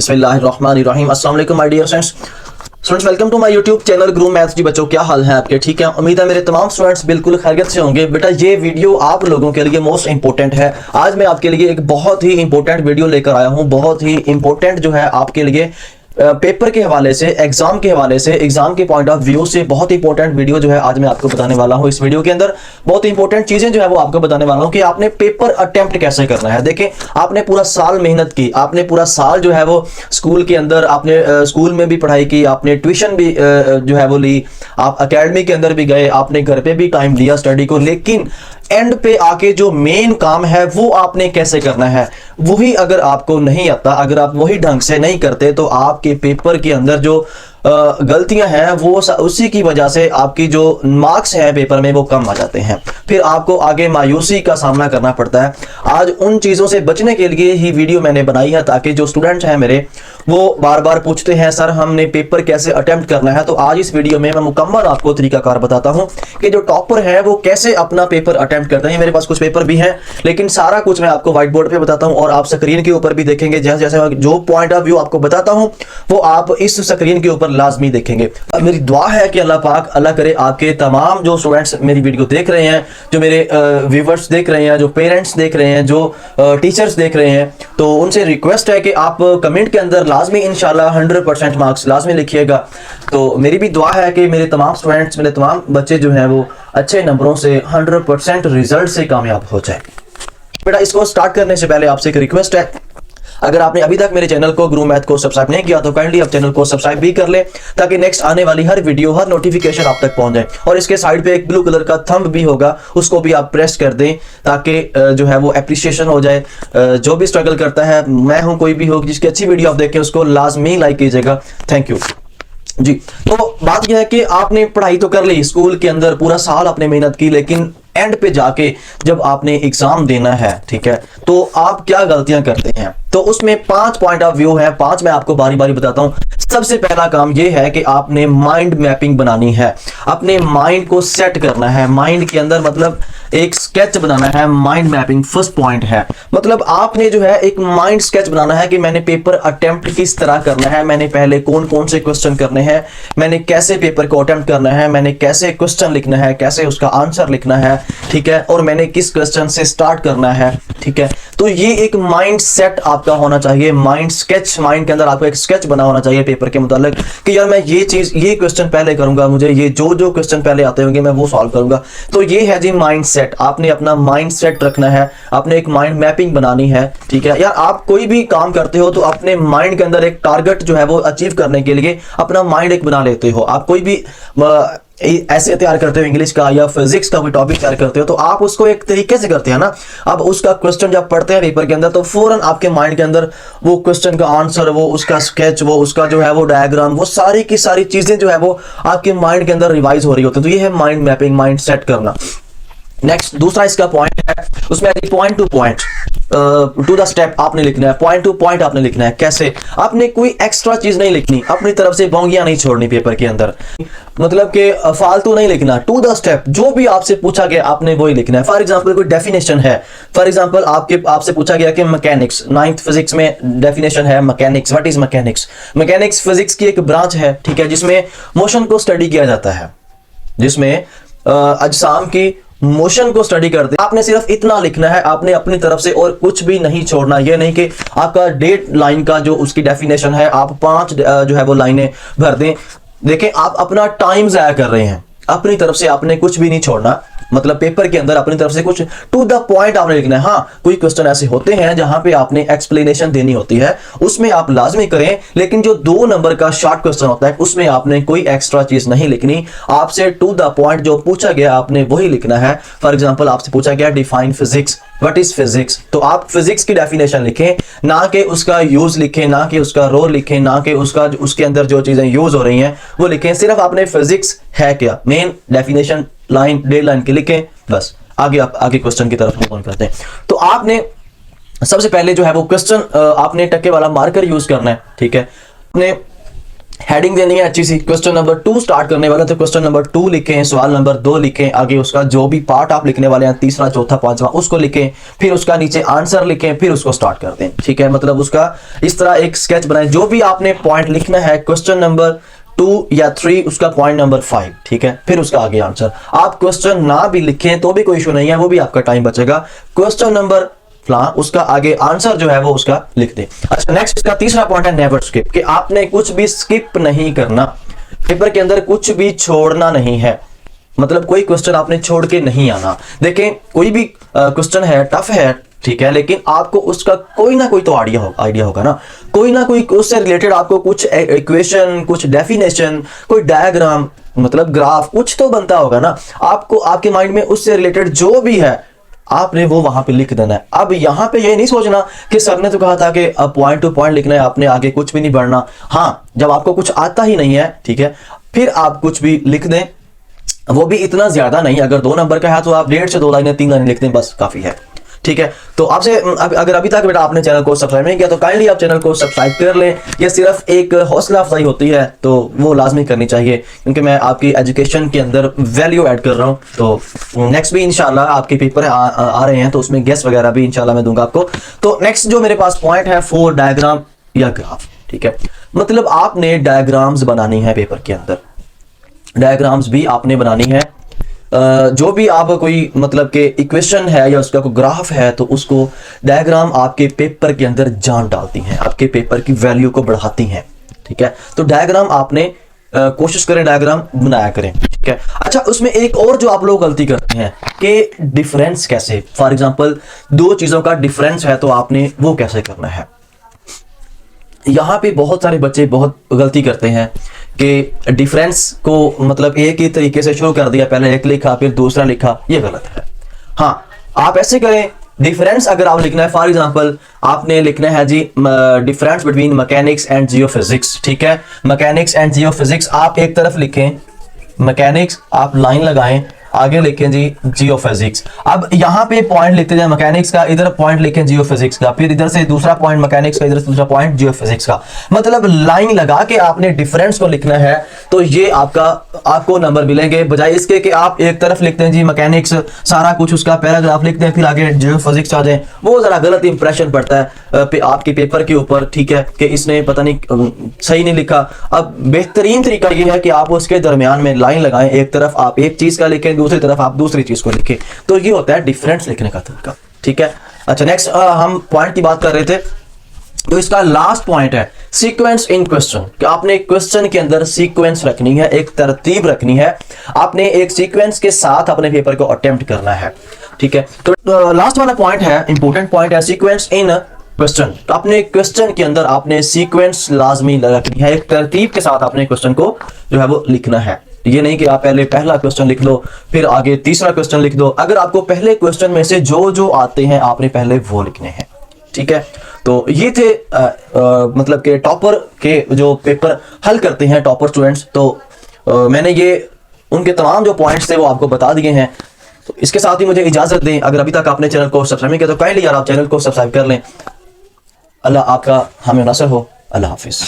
बिस्मिल्लाहिर्रहमानिर्रहीम। अस्सलाम वालेकुम my dear students, welcome to my YouTube channel grow maths. जी बच्चों, क्या हाल है आपके? ठीक है, उम्मीद है मेरे तमाम स्टूडेंट्स बिल्कुल खैरियत से होंगे। बेटा ये वीडियो आप लोगों के लिए मोस्ट इंपॉर्टेंट है। आज मैं आपके लिए एक बहुत ही इंपॉर्टेंट वीडियो लेकर आया हूँ। बहुत ही इंपॉर्टेंट जो है आपके लिए पेपर के हवाले से, एग्जाम के हवाले से, एग्जाम के पॉइंट ऑफ व्यू से बहुत इंपॉर्टेंट वीडियो जो है आज मैं आपको बताने वाला हूं। इस वीडियो के अंदर बहुत इंपॉर्टेंट चीजें जो है वो आपको बताने वाला हूं कि आपने पेपर अटेम्प्ट कैसे करना है। देखें, आपने पूरा साल मेहनत की, आपने पूरा साल जो है वो स्कूल के अंदर, आपने स्कूल में भी पढ़ाई की, आपने ट्यूशन भी जो है वो ली, आप अकेडमी के अंदर भी गए, आपने घर पे भी टाइम दिया स्टडी को, लेकिन एंड पे आके जो मेन काम है वो आपने कैसे करना है, वही अगर आपको नहीं आता, अगर आप वही ढंग से नहीं करते तो आपके पेपर के अंदर जो गलतियां हैं वो उसी की वजह से आपकी जो मार्क्स हैं पेपर में वो कम आ जाते हैं। फिर आपको आगे मायूसी का सामना करना पड़ता है। आज उन चीज़ों से बचने के लिए ही वीडियो मैंने बनाई है, ताकि जो स्टूडेंट्स हैं मेरे वो बार बार पूछते हैं सर हमने पेपर कैसे अटेम्प्ट करना है। तो आज इस वीडियो में मैं मुकम्मल आपको तरीकाकार बताता हूं कि जो टॉपर है वो कैसे अपना पेपर अटेम्प्ट करते हैं। मेरे पास कुछ पेपर भी हैं, लेकिन सारा कुछ मैं आपको व्हाइट बोर्ड पे बताता हूं और आप स्क्रीन के ऊपर भी देखेंगे। जैसे जैसे जो पॉइंट ऑफ व्यू आपको बताता हूं वो आप इस स्क्रीन के ऊपर लाजमी देखेंगे। मेरी दुआ है कि अल्लाह पाक अल्लाह करे आपके तमाम जो स्टूडेंट्स मेरी वीडियो देख रहे हैं, जो मेरे व्यूवर्स देख रहे हैं, जो पेरेंट्स देख रहे हैं, जो टीचर्स देख रहे हैं, तो उनसे रिक्वेस्ट है कि आप कमेंट के अंदर लाजमी इंशाल्लाह 100% मार्क्स लाजमी लिखिएगा। तो मेरी भी दुआ है कि मेरे तमाम स्टूडेंट्स, मेरे तमाम बच्चे जो हैं वो अच्छे नंबरों से 100% रिजल्ट से कामयाब हो जाए। बेटा इसको स्टार्ट करने से पहले आपसे एक रिक्वेस्ट है, अगर आपने अभी तक मेरे चैनल को ग्रो मैथ को सब्सक्राइब नहीं किया तो काइंडली आप चैनल को सब्सक्राइब भी कर ले, ताकि नेक्स्ट आने वाली हर वीडियो, हर नोटिफिकेशन आप तक पहुंच जाए। और इसके साइड पे एक ब्लू कलर का थंब भी होगा, उसको भी आप प्रेस कर दें ताकि जो है वो एप्रिसिएशन हो जाए। जो भी स्ट्रगल करता है, मैं हूं कोई भी हो, जिसकी अच्छी वीडियो आप देखें उसको लाजमी लाइक कीजिएगा। थैंक यू जी। तो बात यह है कि आपने पढ़ाई तो कर ली, स्कूल के अंदर पूरा साल आपने मेहनत की, लेकिन एंड पे जाके जब आपने एग्जाम देना है, ठीक है, तो आप क्या गलतियां करते हैं। तो उसमें 5 पॉइंट ऑफ व्यू है, 5 मैं आपको बारी बारी बताता हूं। सबसे पहला काम यह है कि आपने माइंड मैपिंग बनानी है, अपने माइंड को सेट करना है। माइंड के अंदर मतलब एक स्केच बनाना है, माइंड मैपिंग फर्स्ट पॉइंट है। मतलब आपने जो है एक माइंड स्केच बनाना है कि मैंने पेपर अटेम्प्ट किस तरह करना है, मैंने पहले कौन कौन से क्वेश्चन करने हैं, मैंने कैसे पेपर को अटेम्प्ट करना है, मैंने कैसे क्वेश्चन लिखना है, कैसे उसका आंसर लिखना है, ठीक है, और मैंने किस क्वेश्चन से स्टार्ट करना है, ठीक है। तो ये एक माइंड सेट आपका होना चाहिए, माइंड स्केच, माइंड के अंदर आपका एक स्केच बना होना चाहिए पेपर के मुतालिक कि यार मैं ये चीज, ये क्वेश्चन पहले करूंगा, मुझे ये जो क्वेश्चन पहले आते होंगे मैं वो सॉल्व करूंगा। तो ये है जी माइंड सेट। आपने अपना माइंड सेट रखना है, आपने एक माइंड मैपिंग बनानी है, ठीक है। यार आप कोई भी काम करते हो तो अपने माइंड के अंदर एक टारगेट जो है वो अचीव करने के लिए अपना माइंड एक बना लेते हो। आप कोई भी ऐसे तैयार करते हो, इंग्लिश का या फिजिक्स का कोई टॉपिक तैयार करते हो, तो आप उसको एक तरीके से करते हैं ना। अब उसका क्वेश्चन जब पढ़ते हैं पेपर के अंदर तो फौरन आपके माइंड के अंदर वो क्वेश्चन का आंसर, वो उसका स्केच, वो उसका जो है वो डायग्राम, वो सारी की सारी चीजें जो है वो आपके माइंड के अंदर रिवाइज हो रही होती है। तो ये है माइंड मैपिंग, माइंड सेट करना। नेक्स्ट दूसरा इसका पॉइंट है, उसमें point to point, to the step आपने लिखना है, पॉइंट टू पॉइंट आपने लिखना है। कैसे? आपने कोई एक्स्ट्रा चीज नहीं लिखनी, अपनी तरफ से बोंगियां नहीं छोड़नी पेपर के अंदर, मतलब कि फालतू नहीं लिखना। टू द स्टेप, जो भी आपसे पूछा गया आपने वही लिखना है। फॉर एग्जांपल कोई डेफिनेशन है, फॉर एग्जांपल आपसे पूछा गया कि मैकेनिक्स, 9th फिजिक्स में डेफिनेशन है mechanics. What is mechanics? Mechanics physics की एक ब्रांच है, ठीक है, जिसमें मोशन को स्टडी किया जाता है, जिसमें अजसाम की मोशन को स्टडी करते हैं। आपने सिर्फ इतना लिखना है, आपने अपनी तरफ से और कुछ भी नहीं छोड़ना। ये नहीं कि आपका 1.5 लाइन का जो उसकी डेफिनेशन है आप 5 जो है वो लाइनें भर दें। देखें, आप अपना टाइम जाया कर रहे हैं, अपनी तरफ से आपने कुछ भी नहीं छोड़ना। मतलब पेपर के अंदर अपनी तरफ से कुछ टू द पॉइंट आपने लिखना है। हाँ, कोई क्वेश्चन ऐसे होते हैं जहां पे आपने एक्सप्लेनेशन देनी होती है, उसमें आप लाजमी करें, लेकिन जो 2 नंबर का शॉर्ट क्वेश्चन होता है उसमें आपने कोई एक्स्ट्रा चीज नहीं लिखनी। आपसे टू द पॉइंट जो पूछा गया आपने वही लिखना है। फॉर एग्जाम्पल आपसे पूछा गया define physics, what is physics, तो आप फिजिक्स की डेफिनेशन लिखें, ना कि उसका यूज लिखें, ना कि उसका रोल लिखें, ना कि उसके अंदर जो चीजें यूज हो रही हैं वो लिखें। सिर्फ आपने फिजिक्स है क्या, मेन डेफिनेशन लाइन 1.5 लाइन की लिखें, बस। आगे क्वेश्चन की तरफ मूव ऑन करते हैं। तो आपने सबसे पहले जो है वो क्वेश्चन आपने टक्के वाला मार्कर यूज करना है, ठीक है। आपने हेडिंग देनी है अच्छी सी। क्वेश्चन नंबर 2 स्टार्ट करने वाला, तो क्वेश्चन नंबर 2 लिखें, सवाल नंबर 2 लिखें, आगे उसका जो भी पार्ट आप लिखने वाले हैं, तीसरा चौथा पांचवा, उसको लिखें, फिर उसका नीचे आंसर लिखें, फिर उसको स्टार्ट कर दें। ठीक है, मतलब उसका इस तरह एक स्केच बनाएं। जो भी आपने पॉइंट लिखना है क्वेश्चन नंबर 2 या 3, उसका पॉइंट नंबर 5, ठीक है, फिर उसका आगे आंसर। आप क्वेश्चन ना भी लिखें तो भी कोई इशू नहीं है, वो भी आपका टाइम बचेगा। क्वेश्चन नंबर उसका आगे आंसर जो है वो उसका लिख दे। अच्छा, नेक्स्ट इसका तीसरा पॉइंट है नेवर स्किप, कि आपने कुछ भी स्किप नहीं करना, पेपर के अंदर कुछ भी छोड़ना नहीं है। मतलब कोई क्वेश्चन आपने छोड़ के नहीं आना। देखें, कोई भी क्वेश्चन है, टफ है, ठीक है, लेकिन आपको उसका कोई ना कोई तो आइडिया होगा ना, कोई ना कोई उससे रिलेटेड आपको कुछ इक्वेशन, कुछ डेफिनेशन, कोई डायग्राम, मतलब ग्राफ, कुछ तो बनता होगा ना। आपको आपके माइंड में उससे रिलेटेड जो भी है आपने वो वहां पे लिख देना है। अब यहां पे ये नहीं सोचना कि सर ने तो कहा था कि अब पॉइंट टू पॉइंट लिखना है, आपने आगे कुछ भी नहीं बढ़ना। हाँ, जब आपको कुछ आता ही नहीं है, ठीक है, फिर आप कुछ भी लिख दें, वो भी इतना ज्यादा नहीं। अगर 2 नंबर का है तो आप 1.5 से 2 लाइनें 3 लाइनें लिख दें, बस काफी है। ठीक है, तो आपसे अगर अभी तक बेटा आपने चैनल को सब्सक्राइब नहीं किया तो काइंडली आप चैनल को सब्सक्राइब कर लें। ये सिर्फ एक हौसला अफजाई होती है, तो वो लाजमी करनी चाहिए, क्योंकि मैं आपकी एजुकेशन के अंदर वैल्यू ऐड कर रहा हूँ। तो नेक्स्ट भी इंशाल्लाह आपके पेपर आ रहे हैं, तो उसमें गेस्ट वगैरह भी इंशाल्लाह मैं दूंगा आपको। तो नेक्स्ट जो मेरे पास पॉइंट है 4 डायग्राम या ग्राफ। ठीक है, मतलब आपने डायग्राम्स बनानी है पेपर के अंदर, डायग्राम्स भी आपने बनानी है। जो भी आप कोई मतलब के इक्वेशन है या उसका कोई ग्राफ है, तो उसको डायग्राम आपके पेपर के अंदर जान डालती हैं, आपके पेपर की वैल्यू को बढ़ाती हैं। ठीक है, तो डायग्राम आपने कोशिश करें डायग्राम बनाया करें। ठीक है, अच्छा, उसमें एक और जो आप लोग गलती करते हैं कि डिफरेंस कैसे, फॉर एग्जांपल 2 चीजों का डिफरेंस है तो आपने वो कैसे करना है। यहाँ पे बहुत सारे बच्चे बहुत गलती करते हैं कि डिफरेंस को मतलब एक ही तरीके से शुरू कर दिया, पहले एक लिखा फिर दूसरा लिखा, ये गलत है। हाँ, आप ऐसे करें, डिफरेंस अगर आप लिखना है, फॉर एग्जांपल आपने लिखना है जी difference between mechanics and geophysics. ठीक है, मैकेनिक्स एंड जियोफिजिक्स आप एक तरफ लिखें, मैकेनिक्स आप लाइन लगाएं, आगे लिखें जी जियोफिजिक्स। अब यहाँ पे पॉइंट लिखते जाए मैकेनिक्स का, इधर पॉइंट लिखें जियोफिजिक्स का, फिर इधर से दूसरा पॉइंट मैकेनिक्स का, इधर से दूसरा पॉइंट जियोफिजिक्स का। मतलब लाइन लगा के आपने डिफरेंस को लिखना है, तो ये आपको नंबर मिलेंगे, बजाय इसके कि आप एक तरफ लिखते हैं जी मैकेनिक्स, सारा कुछ उसका पैराग्राफ लिखते हैं, फिर आगे जियोफिजिक्स आ जाए, वो जरा गलत इंप्रेशन पड़ता है आपके पेपर के ऊपर। ठीक है, कि इसने पता नहीं सही नहीं लिखा। अब बेहतरीन तरीका ये है कि आप उसके दरमियान में लाइन लगाएं, एक तरफ आप एक चीज का लिखें, दूसरी तरफ आप दूसरी चीज को लिखें, तो ये होता है डिफरेंस लिखने का तरीका। ठीक है, अच्छा, नेक्स्ट हम पॉइंट की बात कर रहे थे, तो इसका लास्ट पॉइंट है सीक्वेंस इन क्वेश्चन, कि आपने क्वेश्चन के अंदर सीक्वेंस रखनी है, एक तरतीब रखनी है, आपने एक सीक्वेंस के साथ अपने पेपर को अटेम्प्ट करना है। ठीक है, तो लास्ट वाला पॉइंट है, इंपॉर्टेंट पॉइंट है, सीक्वेंस इन क्वेश्चन। तो अपने क्वेश्चन के अंदर आपने सीक्वेंस लाजमी रखनी है, एक तरतीब के साथ अपने क्वेश्चन को जो है वो लिखना है। ये नहीं कि आप पहले पहला क्वेश्चन लिख लो फिर आगे तीसरा क्वेश्चन लिख दो। अगर आपको पहले क्वेश्चन में से जो जो आते हैं आपने पहले वो लिखने हैं। ठीक है, तो ये थे मतलब के टॉपर के जो पेपर हल करते हैं टॉपर स्टूडेंट्स। तो मैंने ये उनके तमाम जो पॉइंट्स थे वो आपको बता दिए हैं। तो इसके साथ ही मुझे इजाजत दें, अगर अभी तक आपने चैनल को सब्सक्राइब नहीं किया तो काइंडली यार आप चैनल को सब्सक्राइब कर लें। अल्लाह आपका हमें नसर हो। अल्लाह हाफिज।